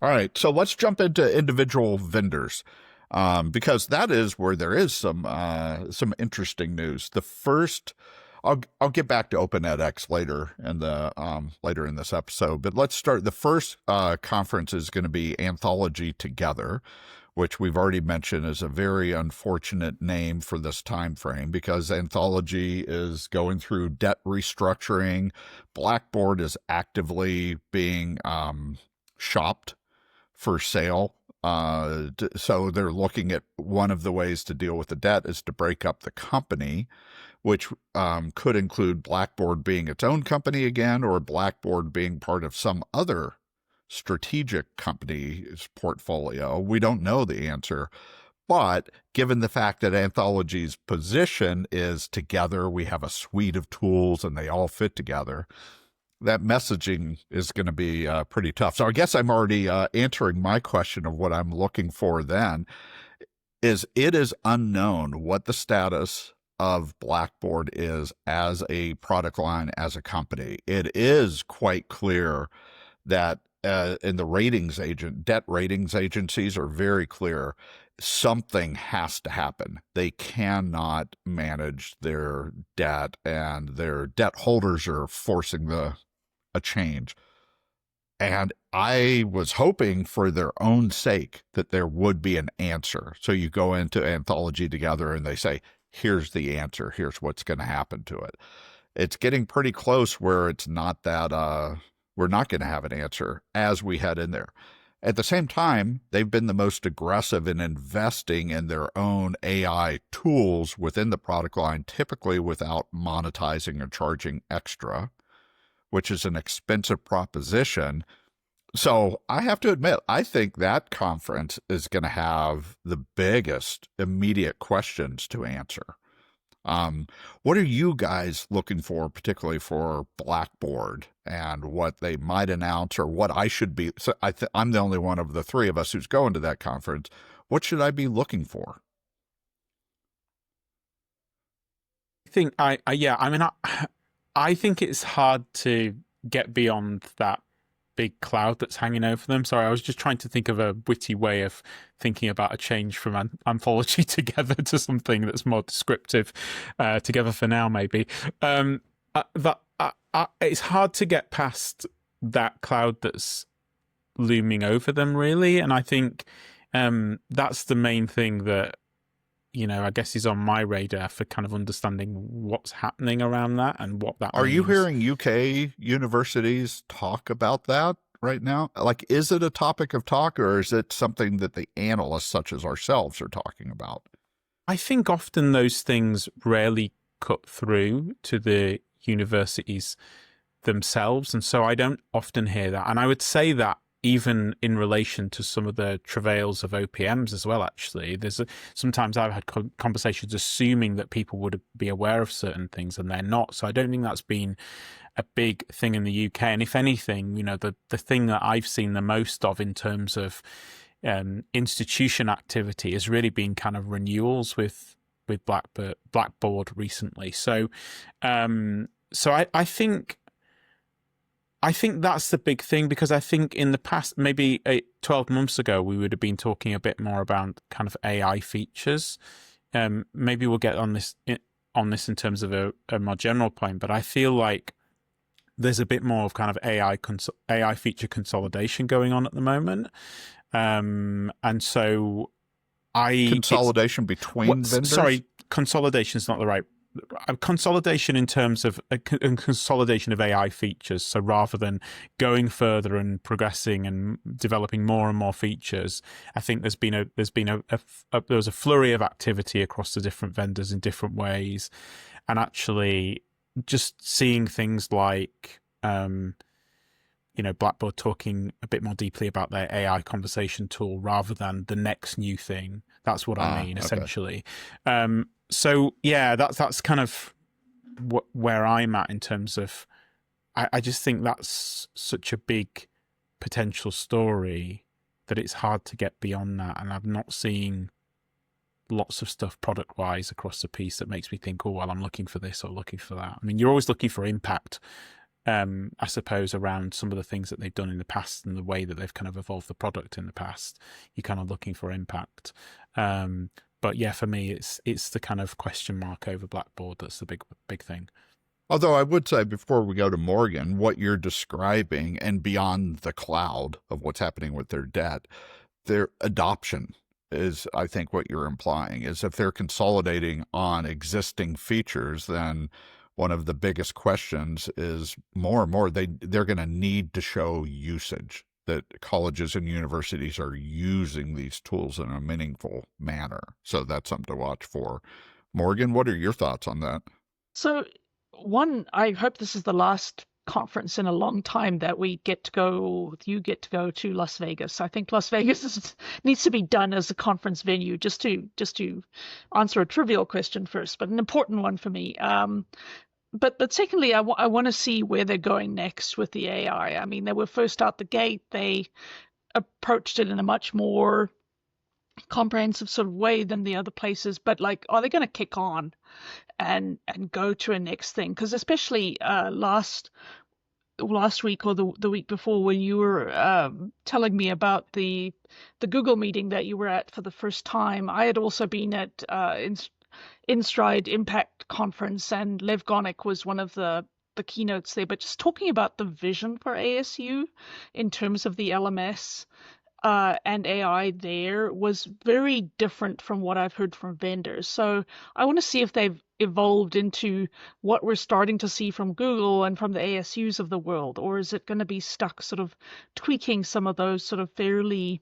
All right, so let's jump into individual vendors, because that is where there is some interesting news. The first, I'll get back to OpenEdX later in this episode, but let's start. The first conference is going to be Anthology Together, which we've already mentioned is a very unfortunate name for this time frame because Anthology is going through debt restructuring. Blackboard is actively being shopped for sale. So they're looking at one of the ways to deal with the debt is to break up the company, which could include Blackboard being its own company again, or Blackboard being part of some other strategic company's portfolio. We don't know the answer. But given the fact that Anthology's position is together, we have a suite of tools and they all fit together, that messaging is going to be pretty tough. So I guess I'm already answering my question of what I'm looking for then. It is unknown what the status of Blackboard is as a product line, as a company. It is quite clear that in the debt ratings agencies are very clear. Something has to happen. They cannot manage their debt, and their debt holders are forcing a change. And I was hoping for their own sake that there would be an answer. So you go into Anthology Together and they say, here's the answer. Here's what's going to happen to it. It's getting pretty close where it's not that we're not going to have an answer as we head in there. At the same time, they've been the most aggressive in investing in their own AI tools within the product line, typically without monetizing or charging extra, which is an expensive proposition. So I have to admit, I think that conference is going to have the biggest immediate questions to answer. What are you guys looking for, particularly for Blackboard, and what they might announce, or what I should be? So I'm the only one of the three of us who's going to that conference. What should I be looking for? I think it's hard to get beyond that big cloud that's hanging over them. Sorry, I was just trying to think of a witty way of thinking about a change from Anthology Together to something that's more descriptive. Together for now, maybe. It's hard to get past that cloud that's looming over them, really. And I think that's the main thing that, I guess is on my radar for kind of understanding what's happening around that and what that means. Are you hearing UK universities talk about that right now? Like, is it a topic of talk, or is it something that the analysts such as ourselves are talking about? I think often those things rarely cut through to the universities themselves. And so I don't often hear that. And I would say that even in relation to some of the travails of OPMs as well, actually. Sometimes I've had conversations assuming that people would be aware of certain things and they're not. So I don't think that's been a big thing in the UK. And if anything, the thing that I've seen the most of in terms of institution activity has really been kind of renewals with Blackboard recently. So I think that's the big thing, because I think in the past, maybe 12 months ago, we would have been talking a bit more about kind of AI features. Maybe we'll get on this in terms of a more general point, but I feel like there's a bit more of kind of AI feature consolidation going on at the moment. And so consolidation between vendors? Sorry, consolidation is not the right. Consolidation in terms of a consolidation of AI features. So rather than going further and progressing and developing more and more features, I think there was a flurry of activity across the different vendors in different ways, and actually just seeing things like Blackboard talking a bit more deeply about their AI conversation tool rather than the next new thing. That's what I mean, essentially. So yeah, that's kind of where I'm at in terms of, I just think that's such a big potential story that it's hard to get beyond that. And I'm not seeing lots of stuff product wise across the piece that makes me think, oh, well, I'm looking for this or looking for that. I mean, you're always looking for impact I suppose, around some of the things that they've done in the past and the way that they've kind of evolved the product in the past. You're kind of looking for impact. But yeah, for me, it's the kind of question mark over Blackboard that's the big thing. Although I would say before we go to Morgan, what you're describing and beyond the cloud of what's happening with their debt, their adoption is, I think, what you're implying is if they're consolidating on existing features, then one of the biggest questions is more and more they're going to need to show usage, that colleges and universities are using these tools in a meaningful manner. So that's something to watch for. Morgan, what are your thoughts on that? So, one, I hope this is the last conference in a long time that we get to go, you get to go to Las Vegas. I think Las Vegas needs to be done as a conference venue, just to answer a trivial question first, but an important one for me. But secondly, I want to see where they're going next with the AI. I mean, they were first out the gate. They approached it in a much more comprehensive sort of way than the other places. But like, are they going to kick on and go to a next thing? Because especially last week or the week before, when you were telling me about the Google meeting that you were at for the first time, I had also been at InStride Impact Conference, and Lev Gonik was one of the keynotes there. But just talking about the vision for ASU in terms of the LMS and AI there was very different from what I've heard from vendors. So I want to see if they've evolved into what we're starting to see from Google and from the ASUs of the world, or is it going to be stuck sort of tweaking some of those sort of fairly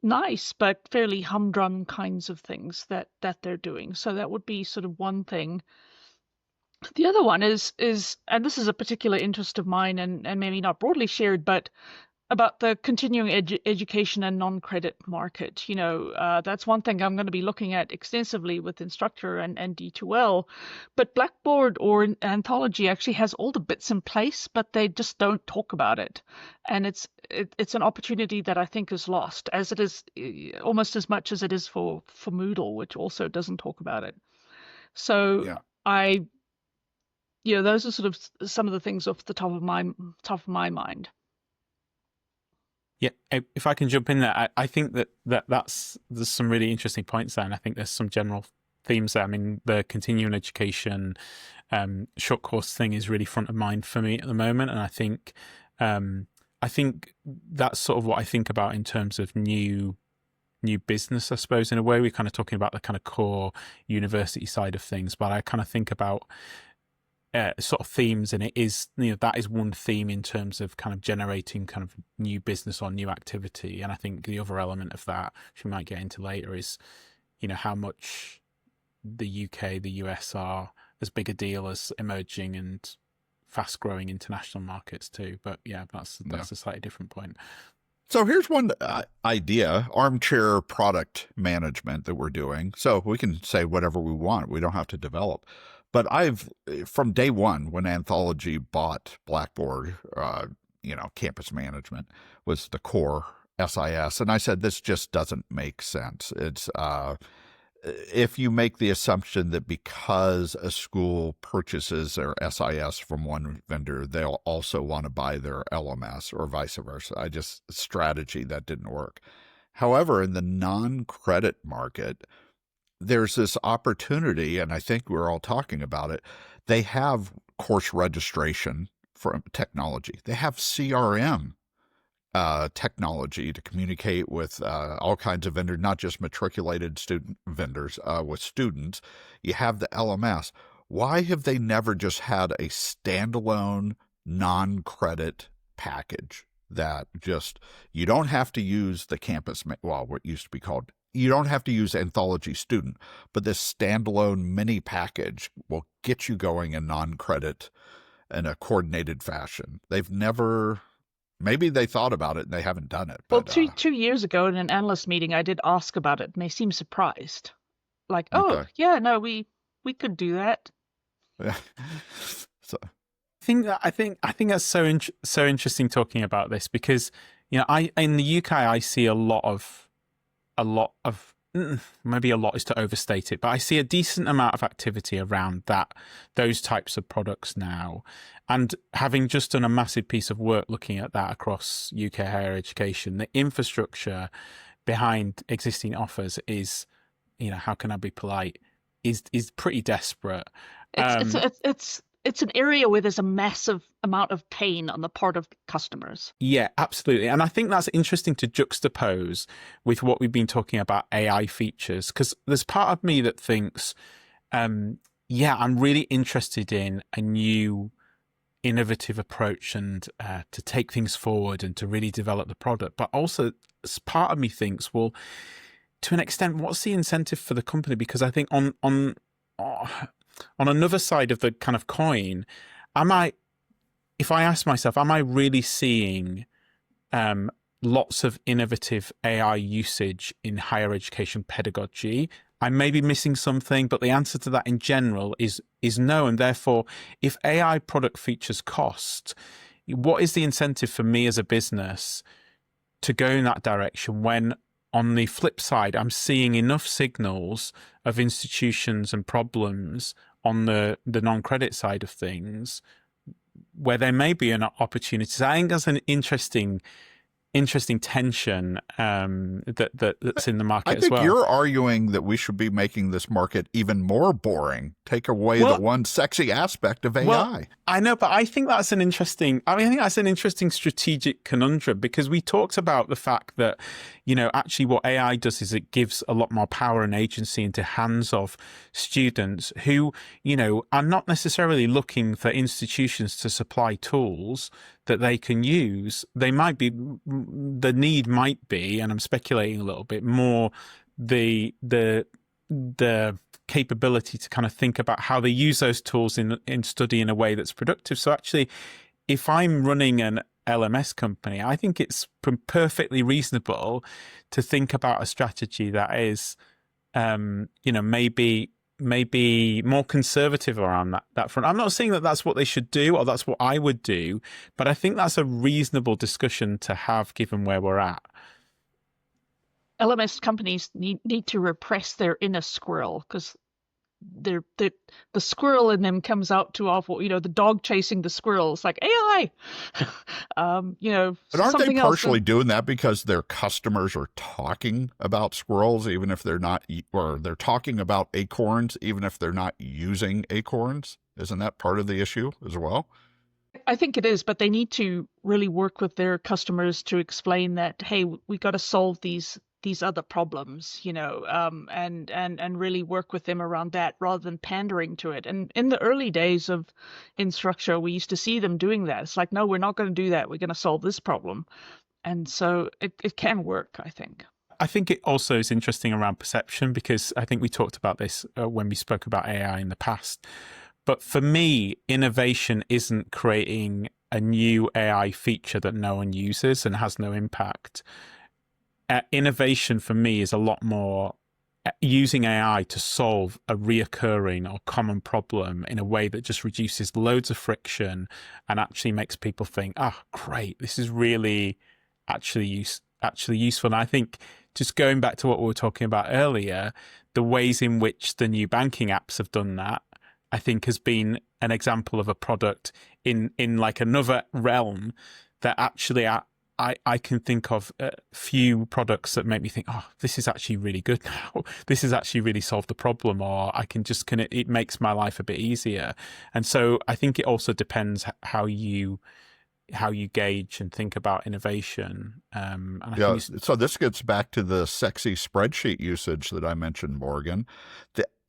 nice but fairly humdrum kinds of things that they're doing. So that would be sort of one thing. The other one is and this is a particular interest of mine and maybe not broadly shared, but about the continuing education and non-credit market. That's one thing I'm going to be looking at extensively with Instructor and D2L. But Blackboard or Anthology actually has all the bits in place, but they just don't talk about it. And it's an opportunity that I think is lost, as it is almost as much as it is for Moodle, which also doesn't talk about it. So yeah. Those are sort of some of the things off the top of my mind. Yeah, if I can jump in there, I think there's some really interesting points there, and I think there's some general themes there. I mean, the continuing education short course thing is really front of mind for me at the moment, and I think that's sort of what I think about in terms of new business, I suppose. In a way, we're kind of talking about the kind of core university side of things, but I kind of think about sort of themes, and it is, that is one theme in terms of kind of generating kind of new business or new activity. And I think the other element of that, which we might get into later, is how much the UK, the US are as big a deal as emerging and fast growing international markets too. But yeah, that's a slightly different point. So here's one idea, armchair product management that we're doing. So we can say whatever we want. We don't have to develop. But from day one, when Anthology bought Blackboard, campus management was the core SIS. And I said, this just doesn't make sense. It's, if you make the assumption that because a school purchases their SIS from one vendor, they'll also want to buy their LMS or vice versa. Strategy that didn't work. However, in the non-credit market, there's this opportunity, and I think we're all talking about it. They have course registration from technology. They have CRM technology to communicate with all kinds of vendors, not just matriculated student vendors, with students. You have the LMS. Why have they never just had a standalone non-credit package that you don't have to use the campus, what used to be called, you don't have to use Anthology Student, but this standalone mini package will get you going in non-credit in a coordinated fashion. Maybe they thought about it and they haven't done it. Well, two years ago in an analyst meeting, I did ask about it, and they seemed surprised. Like, okay. yeah, no, we could do that. So I think that's so interesting talking about this, because in the UK I see a lot of maybe a lot is to overstate it, but I see a decent amount of activity around those types of products now. And having just done a massive piece of work looking at that across UK higher education, the infrastructure behind existing offers is, how can I be polite, is pretty desperate. It's an area where there's a massive amount of pain on the part of customers. Yeah, absolutely. And I think that's interesting to juxtapose with what we've been talking about AI features, because there's part of me that thinks, I'm really interested in a new innovative approach and to take things forward and to really develop the product. But also part of me thinks, well, to an extent, what's the incentive for the company? Because I think on another side of the kind of coin, if I ask myself, am I really seeing lots of innovative AI usage in higher education pedagogy? I may be missing something, but the answer to that in general is no. And therefore, if AI product features cost, what is the incentive for me as a business to go in that direction when, on the flip side, I'm seeing enough signals of institutions and problems on the non-credit side of things where there may be an opportunity? So I think that's an interesting tension that's in the market as well. I think you're arguing that we should be making this market even more boring. Take away the one sexy aspect of AI. Well, I know, but I think that's an interesting strategic conundrum, because we talked about the fact that, actually what AI does is it gives a lot more power and agency into hands of students who, are not necessarily looking for institutions to supply tools that they can use. The need might be, and I'm speculating a little bit more, the capability to kind of think about how they use those tools in study in a way that's productive. So actually, if I'm running an LMS company, I think it's perfectly reasonable to think about a strategy that is, maybe more conservative around that front. I'm not saying that that's what they should do or that's what I would do, but I think that's a reasonable discussion to have given where we're at. LMS companies need to repress their inner squirrel, because the squirrel in them comes out too often. The dog chasing the squirrel. It's like AI. But aren't they partially doing that because their customers are talking about squirrels, even if they're not, or they're talking about acorns, even if they're not using acorns? Isn't that part of the issue as well? I think it is, but they need to really work with their customers to explain that, hey, we got to solve these other problems, and really work with them around that rather than pandering to it. And in the early days of Instructure, we used to see them doing that. It's like, no, we're not going to do that. We're going to solve this problem. And so it can work, I think. I think it also is interesting around perception, because I think we talked about this when we spoke about AI in the past. But for me, innovation isn't creating a new AI feature that no one uses and has no impact. Innovation for me is a lot more using AI to solve a reoccurring or common problem in a way that just reduces loads of friction and actually makes people think, great, this is really actually useful. And I think, just going back to what we were talking about earlier, the ways in which the new banking apps have done that, I think, has been an example of a product in like another realm that actually I can think of a few products that make me think, this is actually really good now. This has actually really solved the problem, or it makes my life a bit easier. And so I think it also depends how you gauge and think about innovation. So this gets back to the sexy spreadsheet usage that I mentioned, Morgan.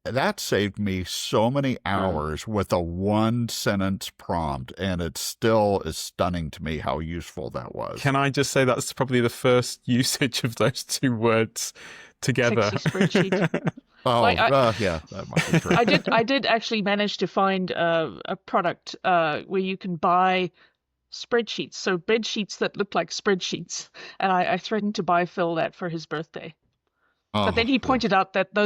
That saved me so many hours with a 1-sentence prompt, and it still is stunning to me how useful that was. Can I just say that's probably the first usage of those two words together? Sexy spreadsheet. Yeah, that might be true. I did actually manage to find a product where you can buy spreadsheets, so bedsheets that look like spreadsheets, and I threatened to buy Phil that for his birthday. But then he pointed out that those